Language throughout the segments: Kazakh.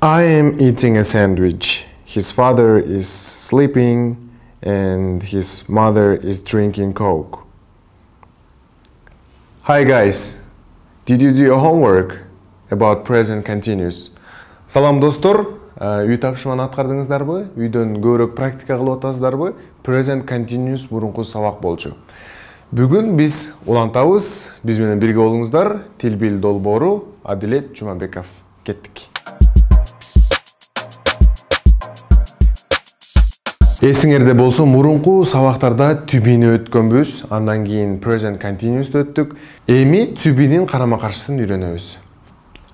I am eating a sandwich. His father is sleeping and his mother is drinking Coke. Hi guys, did you do your homework about present continuous? Салам достор, үй тапшырманы аткардыңыздарбы? Үйдөн көбүрөөк практика кылып атасыздарбы? Present continuous мурунку сабак болчу. Бүгүн биз улантабыз. Биз менен бирге болуңуздар. Тил бил долбоору Адилет Жумабеков. Кеттик. Эсиңерде болсо, мурунку сабактарда түбини өткөнбүз, андан кийин present continuous өттүк. Эми түбинин карама-каршысын үйрөнөбүз.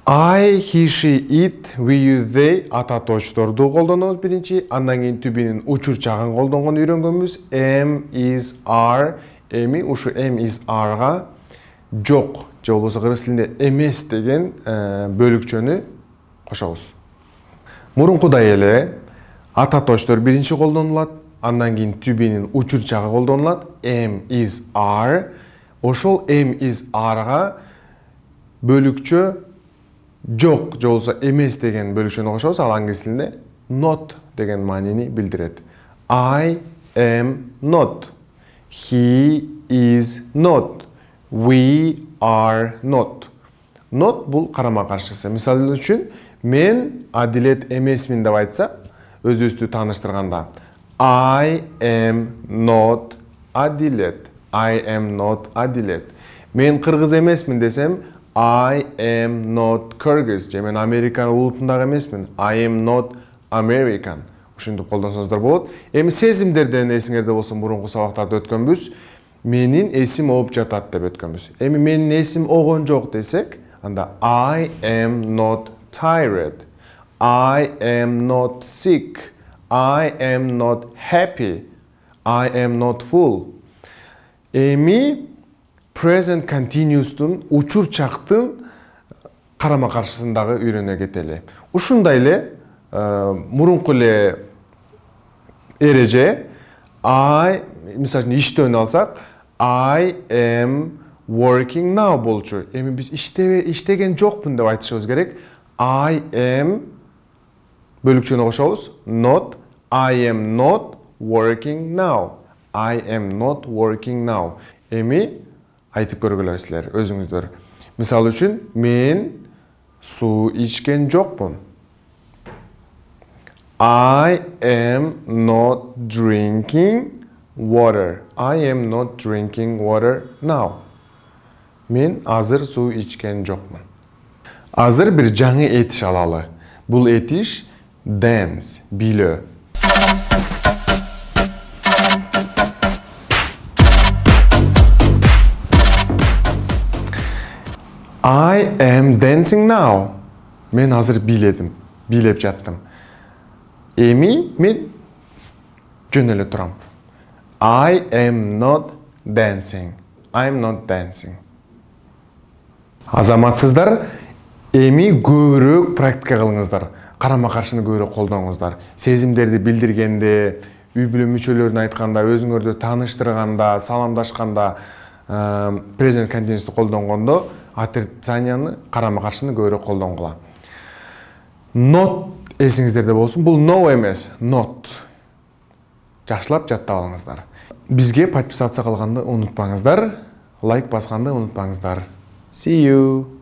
I, he, she, it, we, you, they ата точторду колдонобуз биринчи, андан кийин түбинин учурчагын колдонгон үйрөнгөнбүз. Am, is, are. Эми ушу am, is, areга жок, же болбосо кыргыз тилинде эмес деген бөлүкчөнү кошобуз. Мурункудай эле ата точтор биринчи колдонулат, андан кийин түбинин учурчагы колдонулат. Am, is, are. Ошол am, is, areга бөлүкчө жок, же болбосо эмес деген бөлүкчөнү кошобуз. Ал англис тилинде not деген маанини билдирет. I am not. He is not. We are not. Not бул карама-каршысы. Мисал үчүн, мен Адилет эмесмин деп айтса, өзүбүздү тааныштырганда, I am not Адилет. I am not Адилет. Мен кыргыз эмесмин десем, I am not Kyrgyz. Же мен Американ улутундагы эмесмин. I am not American. Ушинтип колдонсоңуздар болот. Эми сезимдерден эсиңерде болсо, мурунку сабактарда өткөнбүз. Менин эсим ооп жатат деп өткөнбүз. Эми менин эсим огон жок десек, анда I am not tired. I am not sick. I am not happy. I am not full. Эми present continuous'тун учурчактын карама-каршысындагы үйрөнө кетели. Ушундай эле мурунку эле эреже I, мисалы үчүн иштөөнү алсак, I am working now болчу. Эми биз иштеген жокмун деп айтышыбыз керек. I am бөлүкчөнү кошобуз. Not. I am not working now. I am not working now. Эми айтып көргүлөр силер өзүңүздөр. Мисал үчүн, мен суу ичкен жокмун. I am not drinking water. I am not drinking water now. Мен азыр суу ичкен жокмун. Азыр бир жаңы этиш алалы. Бул этиш dance, билөө. I am dancing now. Мен азыр биледим, билеп жаттым. Эми мен жөн эле турам. I am not dancing. I am not dancing. Азаматсыздар, эми көбүрөөк практика кылыңыздар. Карама-каршыны көбүрөөк колдоңуздар. Сезимдерди билдиргенде, үй бүлө мүчөлөрүнө айтканда, өзүңөрдү тааныштырганда, саламдашканда, present continuous'ты колдонгондо отрицанияны, карама-каршыны көбүрөөк колдонгула. Not эсиңиздерде болсун. Бул no эмес, not. Жакшылап жаттап алыңыздар. Бизге подписаться кылганды унутпаңыздар. Лайк басканды унутпаңыздар. See you.